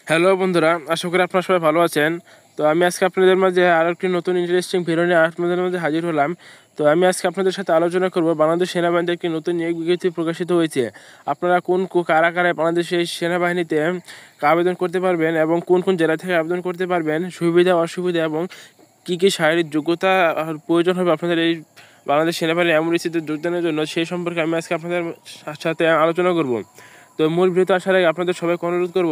Hello বন্ধুরা, আশা করি আপনারা সবাই ভালো আছেন। তো আমি আজকে আপনাদের মাঝে আরও একটি নতুন ইন্টারেস্টিং ভিডিও নিয়ে আপনাদের মাঝে হাজির হলাম। তো আমি আজকে আপনাদের সাথে আলোচনা করব বাংলাদেশ সেনাবাহিনীতে একটি নতুন নিয়োগ বিজ্ঞপ্তি প্রকাশিত হয়েছে। আপনারা কারা কারা বাংলাদেশের সেনাবাহিনীতে আবেদন করতে পারবেন এবং কোন কোন জেলা থেকে আবেদন করতে পারবেন, সুবিধা অসুবিধা এবং কী কী শারীরিক যোগ্যতা প্রয়োজন হবে আপনাদের এই বাংলাদেশ সেনাবাহিনীর এমআরসিতে যোগদানের জন্য, সেই সম্পর্কে আমি আজকে আপনাদের সাথে আলোচনা করব। তো মূল ভিডিওতে আসার আগে আপনাদের সবাইকে অনুরোধ করব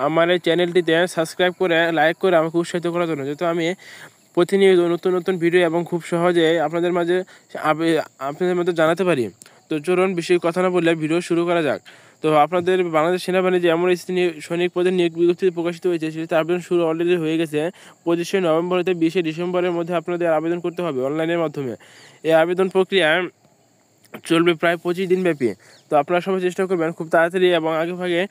আমার এই চ্যানেলটিতে সাবস্ক্রাইব করে লাইক করে আমাকে উৎসাহিত করার জন্য, যেহেতু আমি প্রতিনিয়ত নতুন নতুন ভিডিও এবং খুব সহজে আপনাদের মাঝে জানাতে পারি। তো চলুন বেশি কথা না বললে ভিডিও শুরু করা যাক। তো আপনাদের বাংলাদেশ সেনাবাহিনী যে এমন সৈনিক পদের নিয়োগ বিজ্ঞপ্তি প্রকাশিত হয়েছে, সেটাতে আবেদন শুরু অলরেডি হয়ে গেছে। 25শে নভেম্বর হতে 20শে ডিসেম্বরের মধ্যে আপনাদের আবেদন করতে হবে অনলাইনের মাধ্যমে। এই আবেদন প্রক্রিয়া চলবে প্রায় 25 দিন ব্যাপী। তো আপনারা সবাই চেষ্টা করবেন খুব তাড়াতাড়ি এবং আগেভাগে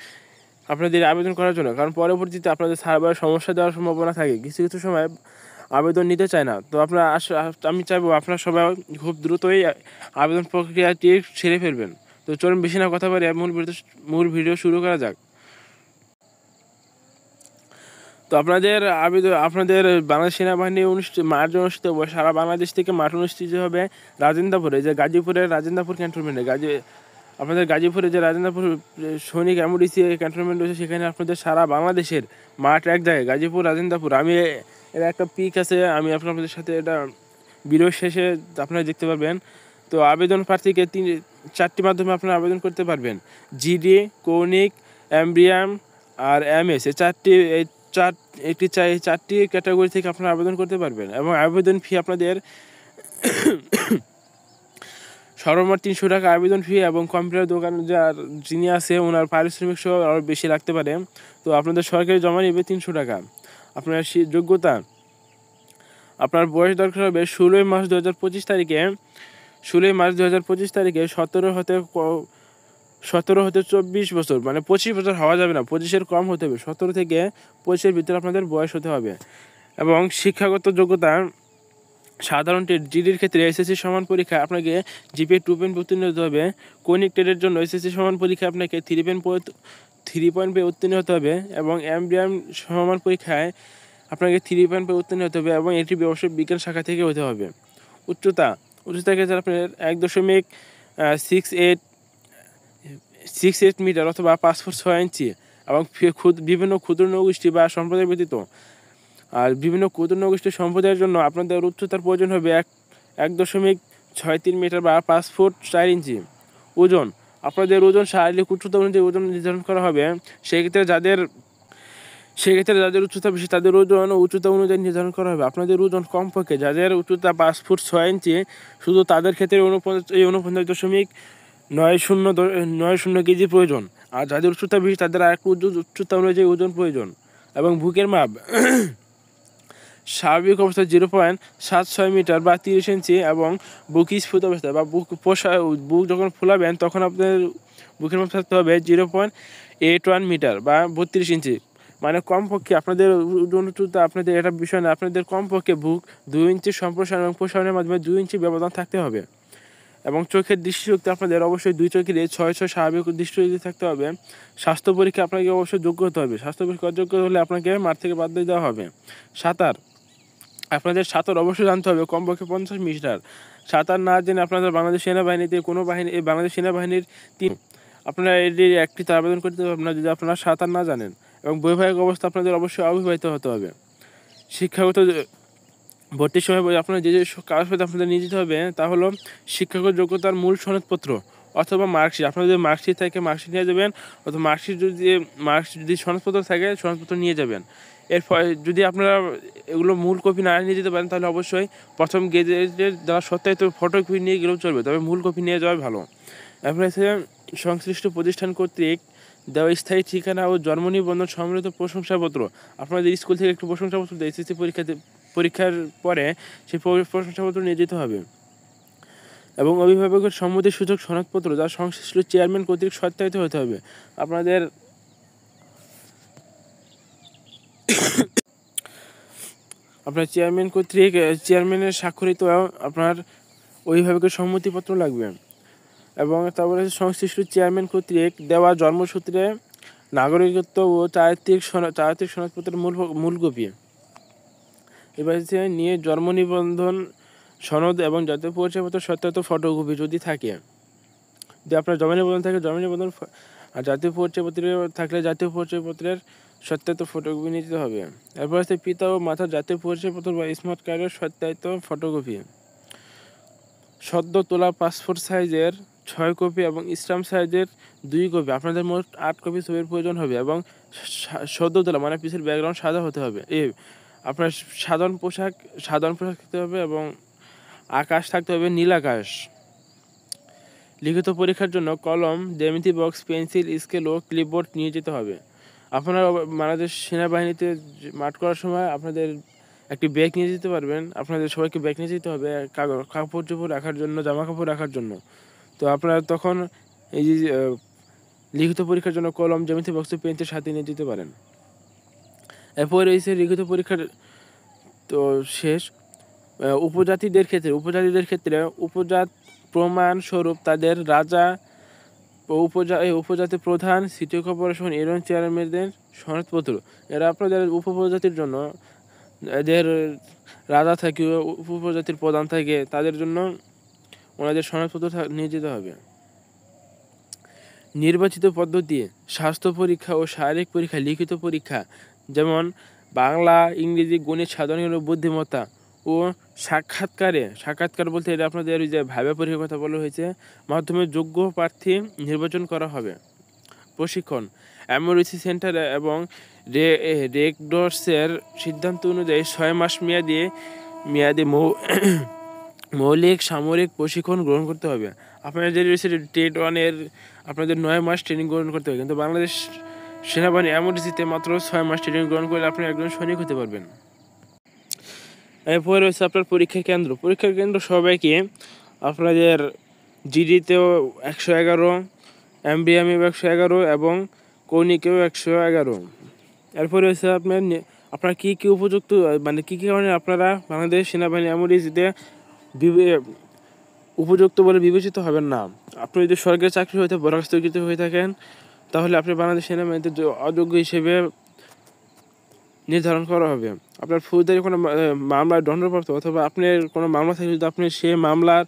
আপনাদের আবেদন করার জন্য, কারণ পরবর্তীতে আপনাদের সার্ভার সমস্যা দেওয়ার সম্ভাবনা থাকে, কিছু কিছু সময় আবেদন নিতে চায় না। তো আপনারা আমি চাইবো আপনারা সবাই খুব দ্রুতই আবেদন প্রক্রিয়াটি সেরে ফেলবেন। তো চলুন বেশি না কথা বলে মূল ভিডিও শুরু করা যাক। তো আপনাদের বাংলাদেশ সেনাবাহিনী মাঠ অনুষ্ঠিত হবে সারা বাংলাদেশ থেকে। মাঠ অনুষ্ঠিত হবে রাজেন্দ্রপুরে, যে গাজীপুরের রাজেন্দ্রপুর ক্যান্টনমেন্টে। আপনাদের গাজীপুরে যে রাজেন্দ্রপুর সৈনিক এমডিসি ক্যান্টনমেন্ট রয়েছে, সেখানে আপনাদের সারা বাংলাদেশের মাঠ এক জায়গায়, গাজীপুর রাজেন্দ্রপুর। এর একটা পিক আছে, আমি আপনাদের সাথে এটা ভিডিও শেষে আপনারা দেখতে পারবেন। তো আবেদন প্রার্থীকে 4টি মাধ্যমে আপনারা আবেদন করতে পারবেন: জিডি, কৌণিক, এমব্রিয়াম আর এমএস। এই চারটি ক্যাটাগরি থেকে আপনারা আবেদন করতে পারবেন। এবং আবেদন ফি আপনাদের সর্বমোট 300 টাকা আবেদন ফি, এবং কম্পিউটার দোকান যিনি আছে ওনার পারিশ্রমিক সহ আরও বেশি লাগতে পারে। তো আপনাদের সরকারি জমা নেবে 300 টাকা। আপনার যোগ্যতা, আপনার বয়স দরকার হবে 16 মার্চ 2025 তারিখে 17 হতে 24 বছর, মানে 25 বছর হওয়া যাবে না, 25-এর কম হতে হবে। 17 থেকে 25-এর ভিতরে আপনাদের বয়স হতে হবে। এবং শিক্ষাগত যোগ্যতা, সাধারণ টেট জিডির ক্ষেত্রে এসএসসি সমান পরীক্ষা আপনাকে জিপিএ 2 পয়েন্ট উত্তীর্ণ হতে হবে। কৌণিক টেটের জন্য এসএসসি সমান পরীক্ষা আপনাকে 3 পয়েন্ট পেয়ে উত্তীর্ণ হতে হবে। এবং এমবিএম সমান পরীক্ষায় আপনাকে 3 পয়েন্ট পেয়ে উত্তীর্ণ হতে হবে, এবং এটি অবশ্যই বিজ্ঞান শাখা থেকে হতে হবে। উচ্চতার ক্ষেত্রে আপনার 1.68 মিটার অথবা 5 ফুট 6 ইঞ্চি, এবং বিভিন্ন ক্ষুদ্র নৌগোষ্ঠী বা সম্প্রদায় ব্যতীত আর বিভিন্ন ক্ষুদ্র নৌগোষ্ঠী সম্প্রদায়ের জন্য আপনাদের উচ্চতার প্রয়োজন হবে 1.63 মিটার বা 5 ফুট 4 ইঞ্চি। ওজন, আপনাদের ওজন শারীরিক উচ্চতা অনুযায়ী ওজন নির্ধারণ করা হবে। সেক্ষেত্রে যাদের উচ্চতা বেশি তাদের ওজন ও উচ্চতা অনুযায়ী নির্ধারণ করা হবে। আপনাদের ওজন কমপক্ষে, যাদের উচ্চতা 5 ফুট 6 ইঞ্চি, শুধু তাদের ক্ষেত্রে 49.90 কেজি প্রয়োজন। আর যাদের উচ্চতা বেশি তাদের আরেকটু উচ্চতা অনুযায়ী ওজন প্রয়োজন। এবং বুকের মাপ স্বাভাবিক অবস্থায় 0.76 মিটার বা 30 ইঞ্চি, এবং বুক স্ফুট অবস্থায় বা বুক যখন ফোলাবেন তখন আপনাদের বুকের মাপ থাকতে হবে 0.81 মিটার বা 32 ইঞ্চি। মানে কমপক্ষে আপনাদের উচ্চতা, আপনাদের এটা বিষয় না, আপনাদের কমপক্ষে বুক 2 ইঞ্চি সম্প্রসারণ এবং প্রসারণের মাধ্যমে 2 ইঞ্চি ব্যবধান থাকতে হবে। এবং চোখের দৃষ্টিশক্তি আপনাদের অবশ্যই 2 চোখের 6 স্বাভাবিক দৃষ্টিশক্তি থাকতে হবে। স্বাস্থ্য পরীক্ষা আপনাকে অবশ্যই যোগ্য হতে হবে। স্বাস্থ্য পরীক্ষা অযোগ্য হলে আপনাকে মাঠ থেকে বাদ দিয়ে দেওয়া হবে। আপনাদের সাঁতার অবশ্যই জানতে হবে কমপক্ষে 50 মিটার। সাঁতার না জেনে আপনাদের বাংলাদেশ সেনাবাহিনীতে বাংলাদেশ সেনাবাহিনীর আপনারা এটির একটিতে আবেদন করতে পারবেন না যদি আপনারা সাঁতার না জানেন। এবং বৈবাহিক অবস্থা আপনাদের অবশ্যই অবিবাহিত হতে হবে। শিক্ষাগত ভর্তির সময় আপনার যে কাগজপত্র আপনাদের নিয়ে যেতে হবে তা হলো শিক্ষাগত যোগ্যতার মূল সনদপত্র অথবা মার্কশিট। আপনাদের যদি মার্কশিট থাকে মার্কশিট নিয়ে যাবেন, অথবা মার্কশিট যদি সনদপত্র থাকে সনদপত্র নিয়ে যাবেন। এরপর যদি আপনারা এগুলো মূল কপি না নিয়ে যেতে পারেন তাহলে অবশ্যই প্রথম গেজেটের দ্বারা সত্যায়িত ফটোকপি নিয়ে গেলেও চলবে, তবে মূল কপি নিয়ে যাওয়া ভালো। এরপরে সংশ্লিষ্ট প্রতিষ্ঠান কর্তৃক দেওয়া স্থায়ী ঠিকানা ও জন্ম নিবন্ধন সম্মিলিত প্রশংসাপত্র। আপনাদের স্কুল থেকে একটু প্রশংসাপত্র দেয় এসএসসি পরীক্ষার পরে, সেই প্রশংসাপত্র নিয়ে যেতে হবে। এবং অভিভাবকের সম্মতির সূচক সনদপত্র যা সংশ্লিষ্ট চেয়ারম্যান কর্তৃক সত্যায়িত হতে হবে। আপনার চেয়ারম্যানের স্বাক্ষরিত আপনার অভিভাবকের সম্মতিপত্র লাগবে। এবং তারপরে সংশ্লিষ্ট চেয়ারম্যান কর্তৃক দেওয়া জন্মসূত্রে নাগরিকত্ব ও চারিত্রিক সনদপত্রের মূল কপি। এবার নিয়ে জন্ম নিবন্ধন সনদ এবং জাতীয় পরিচয়পত্র সত্যায়িত ফটোকপি যদি থাকে। যদি আপনার জন্ম নিবন্ধন থাকে জন্ম নিবন্ধন, আর জাতীয় পরিচয়পত্র থাকলে জাতীয় পরিচয়পত্রের সত্যায়িত ফটোকপি নিয়ে যেতে হবে। এরপর আছে পিতা ও মাতার জাতীয় পরিচয়পত্র বা স্মার্ট কার্ডের সত্যায়িত ফটোকপি। সদ্য তোলা পাসপোর্ট সাইজের 6 কপি এবং স্ট্যাম্প সাইজের 2 কপি। আপনাদের মোট 8 কপি ছবির প্রয়োজন হবে এবং সদ্য তোলা মানে পিছের ব্যাকগ্রাউন্ড সাদা হতে হবে। আপনার সাধারণ পোশাক থাকতে হবে এবং আকাশ থাকতে হবে নীল আকাশ। লিখিত পরীক্ষার জন্য কলম, জ্যামিতি বক্স, পেন্সিল, স্কেল ও ক্লিপবোর্ড নিয়ে যেতে হবে। আপনারা বাংলাদেশ সেনাবাহিনীতে মাঠ করার সময় আপনাদের একটি ব্যাগ নিয়ে যেতে পারবেন। আপনাদের সবাইকে ব্যাগ নিয়ে যেতে হবে কাপড় চোপড় রাখার জন্য, জামা কাপড় রাখার জন্য। তো আপনারা তখন এই যে লিখিত পরীক্ষার জন্য কলম, জ্যামিতি বক্স, পেন্সিল সাথে নিয়ে যেতে পারেন। এরপর রয়েছে লিখিত পরীক্ষার তো শেষ। উপজাতিদের ক্ষেত্রে উপজাত প্রমাণ স্বরূপ তাদের রাজা ও উপজাতি প্রধান, সিটি কর্পোরেশন, ইউনিয়ন চেয়ারম্যানদের সনদপত্র। এরা আপনাদের উপপ্রজাতির জন্য, এদের রাজা থাকে, উপপ্রজাতির প্রধান থাকে, তাদের জন্য ওনাদের সনদপত্র নিয়ে যেতে হবে। নির্বাচিত পদ্ধতি: স্বাস্থ্য পরীক্ষা ও শারীরিক পরীক্ষা, লিখিত পরীক্ষা যেমন বাংলা, ইংরেজি, গণিত, সাধারণ জ্ঞান ও বুদ্ধিমত্তা ও সাক্ষাৎকার বলতে এটা আপনাদের যে ভাইভা পরীক্ষার কথা বলা হয়েছে, মাধ্যমে যোগ্য প্রার্থী নির্বাচন করা হবে। প্রশিক্ষণ: এমআরসি সেন্টার এবং রেডক্রসের সিদ্ধান্ত অনুযায়ী 6 মাস মেয়াদি মৌলিক সামরিক প্রশিক্ষণ গ্রহণ করতে হবে। আপনাদের যে রয়েছে টেট 1-এর আপনাদের 9 মাস ট্রেনিং গ্রহণ করতে হবে, কিন্তু বাংলাদেশ সেনাবাহিনী এমআরসিতে মাত্র 6 মাস ট্রেনিং গ্রহণ করলে আপনি একজন সৈনিক হতে পারবেন। এরপরে রয়েছে আপনার পরীক্ষা কেন্দ্র সবাইকে আপনাদের জিডিতেও 111, এমবিএমে 111 এবং কৌনিকেও 111। এরপরে রয়েছে আপনার কী উপযুক্ত মানে কী কারণে আপনারা বাংলাদেশ সেনাবাহিনী এমআরসিতে উপযুক্ত বলে বিবেচিত হবেন না। আপনি যদি সরকারি চাকরি হইতে বরখাস্তকৃত হয়ে থাকেন, তাহলে আপনি বাংলাদেশ সেনাবাহিনীতে অযোগ্য হিসেবে নির্ধারণ করা হবে। আপনার ফৌজদারি কোনো মামলায় দণ্ডপ্রাপ্ত অথবা আপনার কোনো মামলা থাকে, যদি আপনি সে মামলার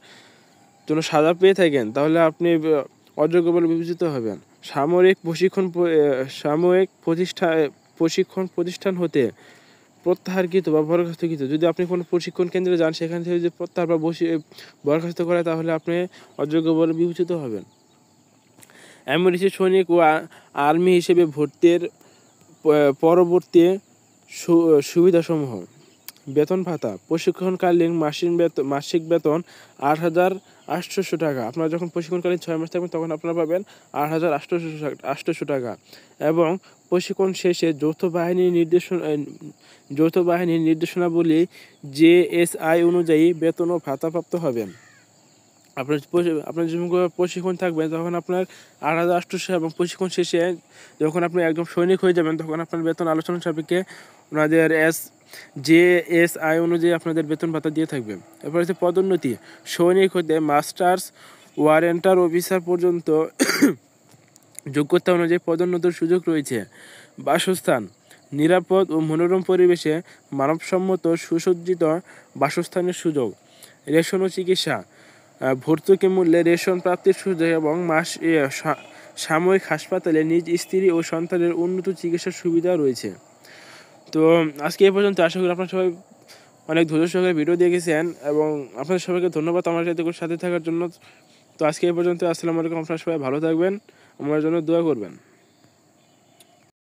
জন্য সাজা পেয়ে থাকেন, তাহলে আপনি অযোগ্য বলে বিবেচিত হবেন। সামরিক প্রশিক্ষণ প্রতিষ্ঠান হতে প্রত্যাহারকৃত বা বরখাস্তকৃত, যদি আপনি কোনো প্রশিক্ষণ কেন্দ্রে যান, সেখান থেকে যদি প্রত্যাহার বা বরখাস্ত করে, তাহলে আপনি অযোগ্য বলে বিবেচিত হবেন। এমআরসি সৈনিক ও আর্মি হিসেবে ভর্তির পরবর্তী সুবিধাসমূহ: বেতন ভাতা, প্রশিক্ষণকালীন মাসিক বেতন 8,800 টাকা। আপনারা যখন প্রশিক্ষণকালীন 6 মাস থাকবেন, তখন আপনারা পাবেন 8,800 টাকা। এবং প্রশিক্ষণ শেষে যৌথ বাহিনীর নির্দেশনাবলী JSI অনুযায়ী বেতন ও ভাতাপ্রাপ্ত হবেন। আপনার যখন প্রশিক্ষণ থাকবে, তখন আপনার 8,800 এবং প্রশিক্ষণ শেষে যখন আপনি একদম সৈনিক হয়ে যাবেন, তখন আপনার বেতন আলোচনা সাপেক্ষে ওনাদের JSI অনুযায়ী আপনাদের বেতন ভাতা দিয়ে থাকবে। এরপর হচ্ছে পদোন্নতি: সৈনিক হতে মাস্টার্স ওয়ারেন্টার অফিসার পর্যন্ত যোগ্যতা অনুযায়ী পদোন্নতির সুযোগ রয়েছে। বাসস্থান: নিরাপদ ও মনোরম পরিবেশে মানবসম্মত সুসজ্জিত বাসস্থানের সুযোগ। রেশন ও চিকিৎসা: ভর্তুকি মূল্যে রেশন প্রাপ্তির সুযোগ এবং সামরিক হাসপাতালে নিজ স্ত্রী ও সন্তানের উন্নত চিকিৎসার সুবিধা রয়েছে। তো আজকে এই পর্যন্ত। আশা করি আপনারা সবাই অনেক ধৈর্য সহকারে ভিডিও দেখেছেন এবং আপনাদের সবাইকে ধন্যবাদ আমার সাথে থাকার জন্য। তো আজকে এই পর্যন্ত। আসসালামু আলাইকুম। আপনারা সবাই ভালো থাকবেন, আমার জন্য দোয়া করবেন।